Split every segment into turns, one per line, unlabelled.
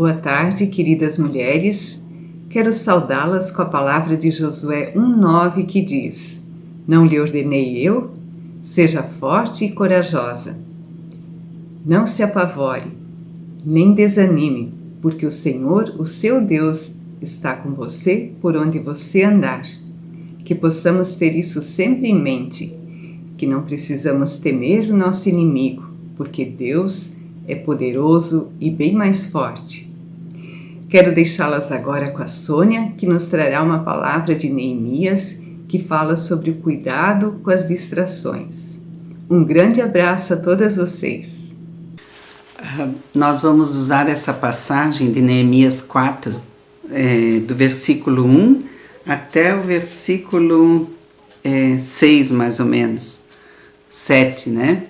Boa tarde, queridas mulheres. Quero saudá-las com a palavra de Josué 1:9 que diz: Não lhe ordenei eu? Seja forte e corajosa. Não se apavore, nem desanime, porque o Senhor, o seu Deus, está com você por onde você andar. Que possamos ter isso sempre em mente, que não precisamos temer o nosso inimigo, porque Deus é poderoso e bem mais forte. Quero deixá-las agora com a Sônia, que nos trará uma palavra de Neemias, que fala sobre o cuidado com as distrações. Um grande abraço a todas vocês.
Nós vamos usar essa passagem de Neemias 4, do versículo 1 até o versículo 6, mais ou menos, 7, né?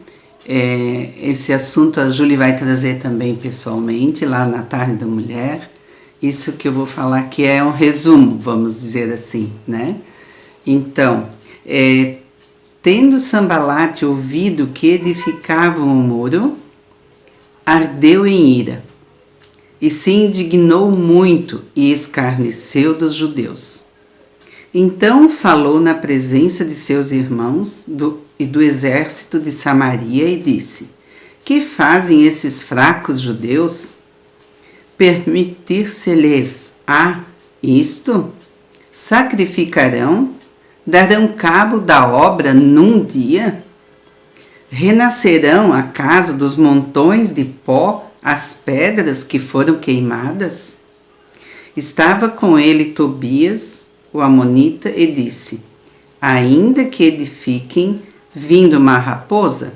Esse assunto a Júlia vai trazer também pessoalmente, lá na Tarde da Mulher. Isso que eu vou falar aqui é um resumo, vamos dizer assim, né? Então, tendo Sambalate ouvido que edificavam o muro, ardeu em ira, e se indignou muito e escarneceu dos judeus. Então falou na presença de seus irmãos e do exército de Samaria e disse: Que fazem esses fracos judeus? Permitir-se-lhes isto? Sacrificarão? Darão cabo da obra num dia? Renascerão acaso dos montões de pó as pedras que foram queimadas? Estava com ele Tobias, o amonita, e disse: Ainda que edifiquem, vindo uma raposa,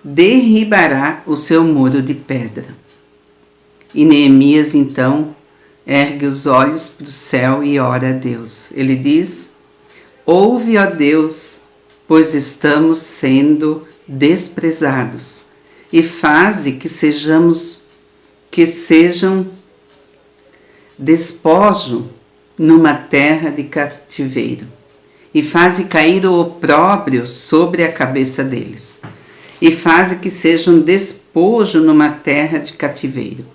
derribará o seu muro de pedra. E Neemias então ergue os olhos para o céu e ora a Deus. Ele diz: Ouve, ó Deus, pois estamos sendo desprezados, e faze que sejam despojo numa terra de cativeiro, e faze cair o opróbrio sobre a cabeça deles, e faze que sejam despojo numa terra de cativeiro.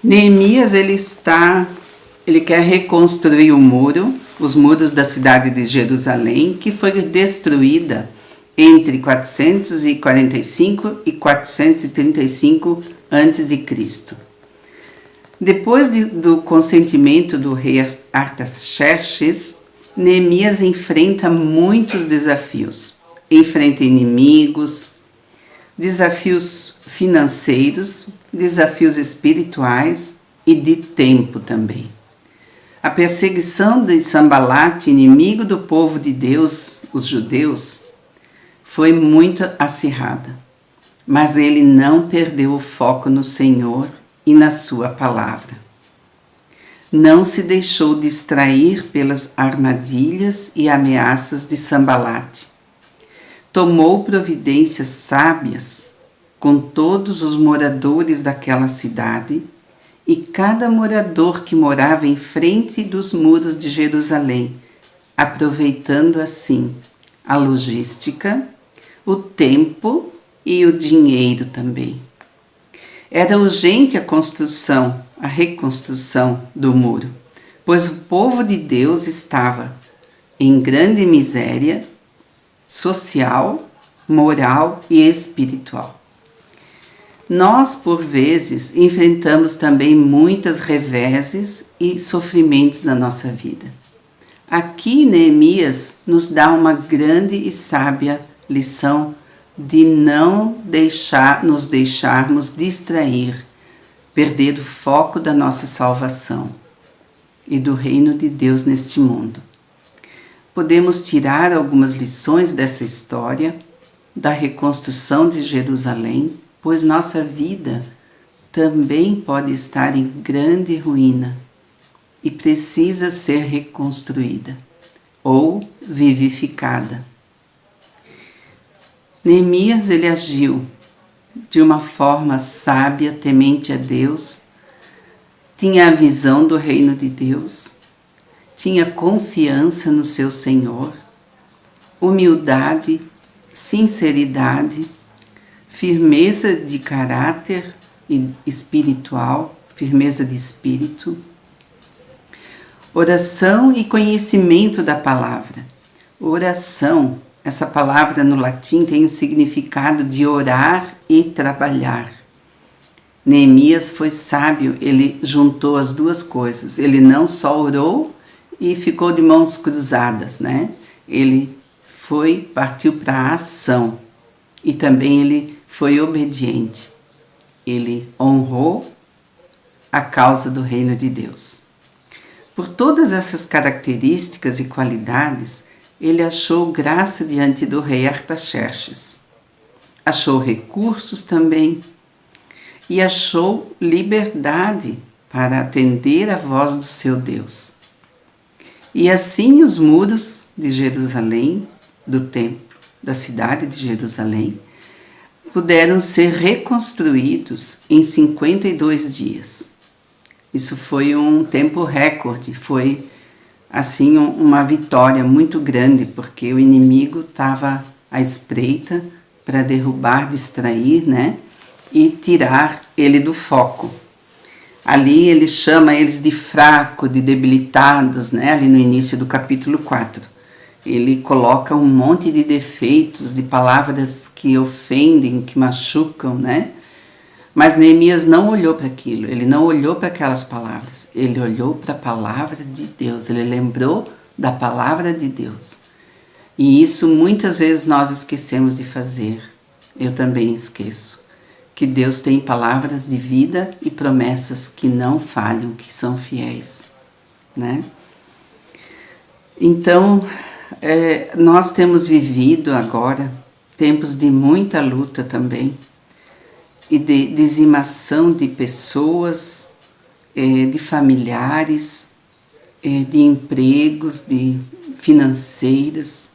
Neemias, ele quer reconstruir o muro, os muros da cidade de Jerusalém, que foi destruída entre 445 e 435 a.C. Depois do consentimento do rei Artaxerxes, Neemias enfrenta muitos desafios. Enfrenta inimigos, desafios financeiros, desafios espirituais e de tempo também. A perseguição de Sambalate, inimigo do povo de Deus, os judeus, foi muito acirrada, mas ele não perdeu o foco no Senhor e na sua palavra. Não se deixou distrair pelas armadilhas e ameaças de Sambalate. Tomou providências sábias com todos os moradores daquela cidade e cada morador que morava em frente dos muros de Jerusalém, aproveitando assim a logística, o tempo e o dinheiro também. Era urgente a reconstrução do muro, pois o povo de Deus estava em grande miséria social, moral e espiritual. Nós, por vezes, enfrentamos também muitas reveses e sofrimentos na nossa vida. Aqui, Neemias nos dá uma grande e sábia lição de não nos deixarmos distrair, perder o foco da nossa salvação e do reino de Deus neste mundo. Podemos tirar algumas lições dessa história, da reconstrução de Jerusalém, pois nossa vida também pode estar em grande ruína e precisa ser reconstruída ou vivificada. Neemias, ele agiu de uma forma sábia, temente a Deus, tinha a visão do reino de Deus, tinha confiança no seu Senhor, humildade, sinceridade, firmeza de caráter, e espiritual, firmeza de espírito. Oração e conhecimento da palavra. Oração, essa palavra no latim tem o significado de orar e trabalhar. Neemias foi sábio, ele juntou as duas coisas. Ele não só orou e ficou de mãos cruzadas, né? Ele partiu para a ação e também ele foi obediente. Ele honrou a causa do reino de Deus. Por todas essas características e qualidades, ele achou graça diante do rei Artaxerxes. Achou recursos também e achou liberdade para atender à voz do seu Deus. E assim os muros de Jerusalém, do templo, da cidade de Jerusalém, puderam ser reconstruídos em 52 dias. Isso foi um tempo recorde, foi assim uma vitória muito grande, porque o inimigo estava à espreita para derrubar, distrair, né? E tirar ele do foco. Ali ele chama eles de fraco, de debilitados, né? Ali no início do capítulo 4. Ele coloca um monte de defeitos, de palavras que ofendem, que machucam, né? Mas Neemias não olhou para aquilo, ele não olhou para aquelas palavras, ele olhou para a palavra de Deus, ele lembrou da palavra de Deus. E isso muitas vezes nós esquecemos de fazer, eu também esqueço, que Deus tem palavras de vida e promessas que não falham, que são fiéis, né? Então, nós temos vivido agora tempos de muita luta também, e de dizimação de pessoas, de familiares, de empregos, de financeiras,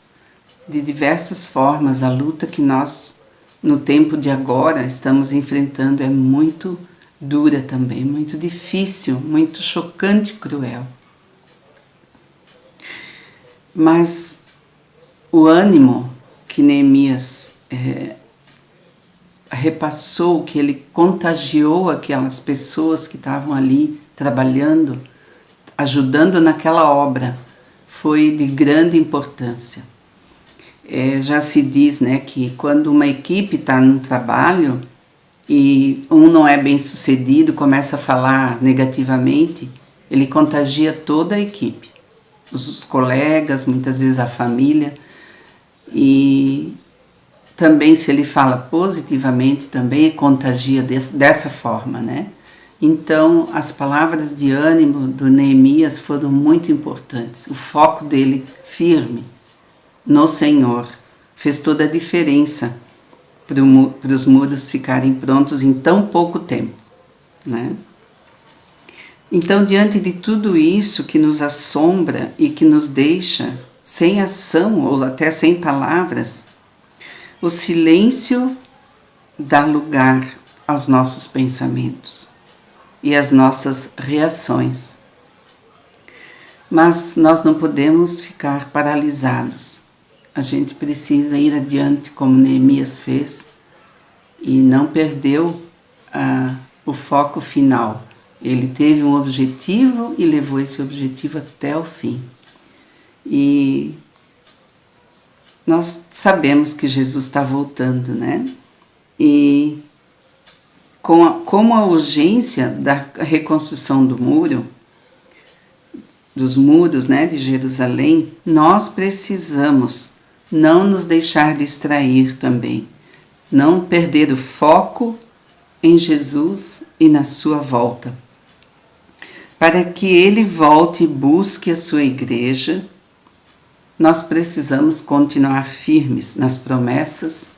de diversas formas. A luta que nós, no tempo de agora, estamos enfrentando é muito dura também, muito difícil, muito chocante e cruel. Mas o ânimo que Neemias repassou, que ele contagiou aquelas pessoas que estavam ali trabalhando, ajudando naquela obra, foi de grande importância. Já se diz, né, que quando uma equipe está no trabalho e um não é bem sucedido, começa a falar negativamente, ele contagia toda a equipe, os colegas, muitas vezes a família, e também se ele fala positivamente, também contagia dessa forma, né? Então, as palavras de ânimo do Neemias foram muito importantes. O foco dele firme no Senhor fez toda a diferença para os muros ficarem prontos em tão pouco tempo, né? Então, diante de tudo isso que nos assombra e que nos deixa sem ação ou até sem palavras, o silêncio dá lugar aos nossos pensamentos e às nossas reações. Mas nós não podemos ficar paralisados. A gente precisa ir adiante, como Neemias fez, e não perdeu o foco final. Ele teve um objetivo e levou esse objetivo até o fim. E nós sabemos que Jesus está voltando, né? E como a urgência da reconstrução dos muros, né, de Jerusalém, nós precisamos não nos deixar distrair também, não perder o foco em Jesus e na sua volta, para que Ele volte e busque a sua igreja. Nós precisamos continuar firmes nas promessas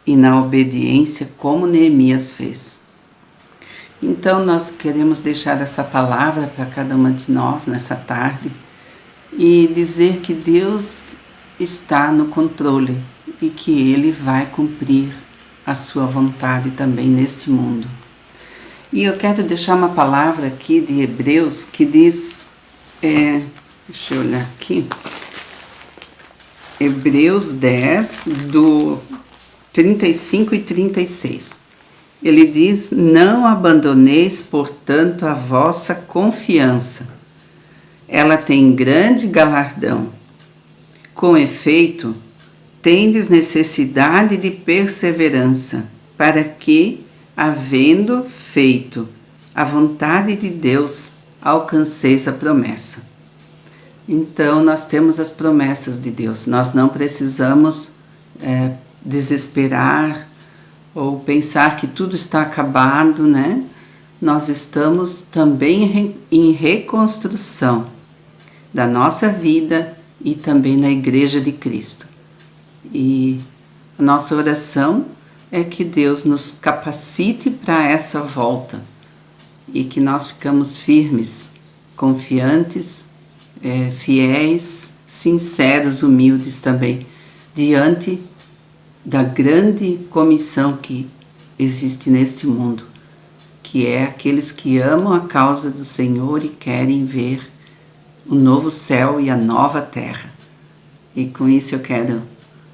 e na obediência, como Neemias fez. Então, nós queremos deixar essa palavra para cada uma de nós nessa tarde e dizer que Deus está no controle e que Ele vai cumprir a sua vontade também neste mundo. E eu quero deixar uma palavra aqui de Hebreus que diz, deixa eu olhar aqui, Hebreus 10, do 35 e 36. Ele diz: não abandoneis, portanto, a vossa confiança. Ela tem grande galardão. Com efeito, tendes necessidade de perseverança, para que, havendo feito a vontade de Deus, alcanceis a promessa. Então, nós temos as promessas de Deus. Nós não precisamos desesperar ou pensar que tudo está acabado, né? Nós estamos também em reconstrução da nossa vida e também na Igreja de Cristo. E a nossa oração é que Deus nos capacite para essa volta e que nós ficamos firmes, confiantes, fiéis, sinceros, humildes também, diante da grande comissão que existe neste mundo, que é aqueles que amam a causa do Senhor e querem ver o novo céu e a nova terra. E com isso eu quero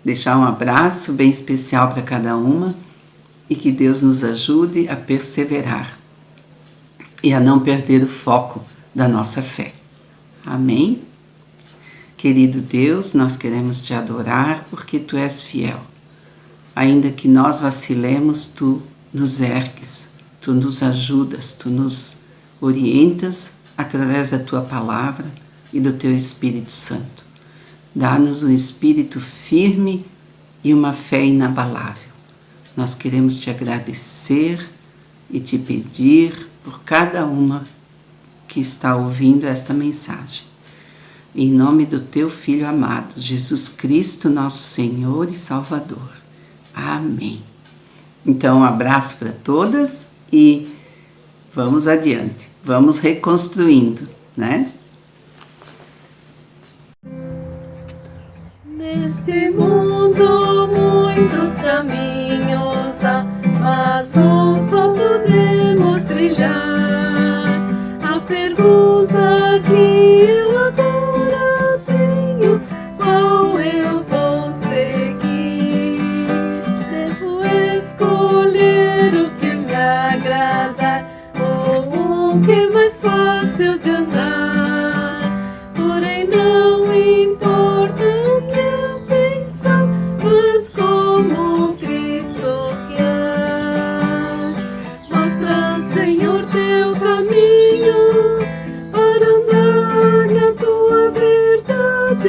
deixar um abraço bem especial para cada uma e que Deus nos ajude a perseverar e a não perder o foco da nossa fé. Amém? Querido Deus, nós queremos te adorar porque tu és fiel. Ainda que nós vacilemos, tu nos ergues, tu nos ajudas, tu nos orientas através da tua palavra e do teu Espírito Santo. Dá-nos um espírito firme e uma fé inabalável. Nós queremos te agradecer e te pedir por cada uma que está ouvindo esta mensagem. Em nome do teu Filho amado, Jesus Cristo, nosso Senhor e Salvador. Amém. Então, um abraço para todas e vamos adiante. Vamos reconstruindo, né?
Neste mundo muitos caminhos há, mas nós só podemos trilhar. A pergunta que eu agora tenho, qual eu vou seguir? Devo escolher o que me agradar ou o que é mais fácil de andar. Porém não importa o que eu pensar, mas como Cristo guiar. Mostra, Senhor, teu caminho para andar na tua verdade.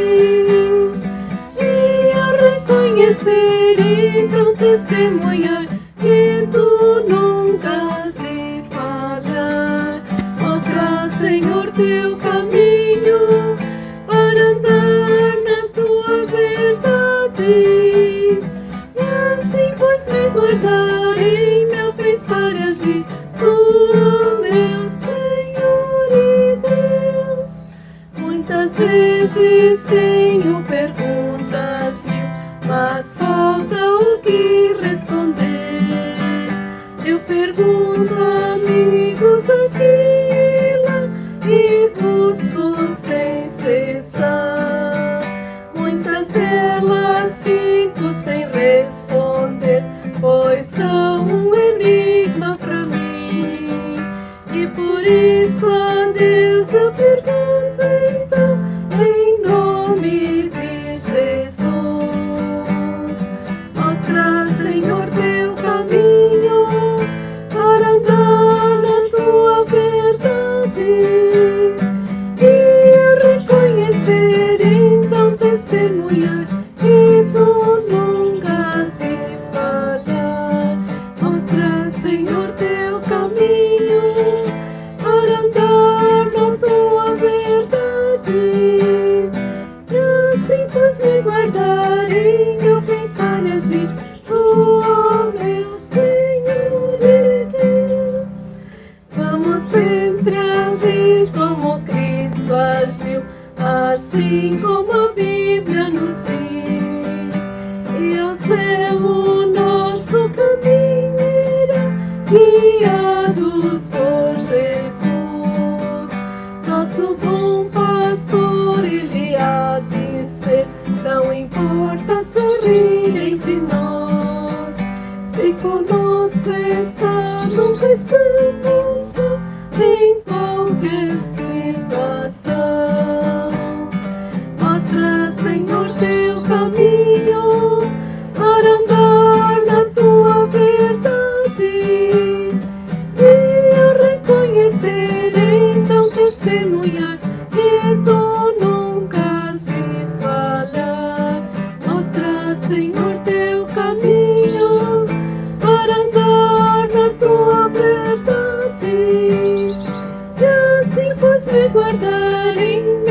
E ao reconhecer, então testemunhar que tu nunca has de falhar. Mostra, Senhor, teu caminho para andar na tua verdade. E assim, pois, me guardar em meu pensar e agir. Tu, meu Senhor e Deus. Muitas vezes tenho perguntas mil, mas falta o que responder. Eu pergunto a amigos aqui e lá e busco sem cessar. Muitas delas fico sem responder, pois são um enigma para mim. E por isso a Deus eu pergunto então, em nome de Jesus. Mostra, Senhor, teu caminho para andar na tua verdade. E eu reconhecer, então testemunhar que tu nunca has de falhar. Mostra, Senhor, teu caminho para andar na tua verdade. E assim, pois, me guardar em meu pensar e agir. Tu, ó meu Senhor e Deus. Vamos sempre agir como Cristo agiu, assim como a Bíblia nos diz. E ao céu o nosso caminho irá, guiados por Jesus. Nosso bom pastor, ele há de ser. Não importa sorrir entre nós, se conosco está estamos em qualquer situação. Mostra, Senhor, teu caminho para andar na tua verdade e eu reconhecer, então testemunhar que tu nunca has me falhar. Mostra, Senhor, teu caminho para andar na tua verdade e assim pois me guardar em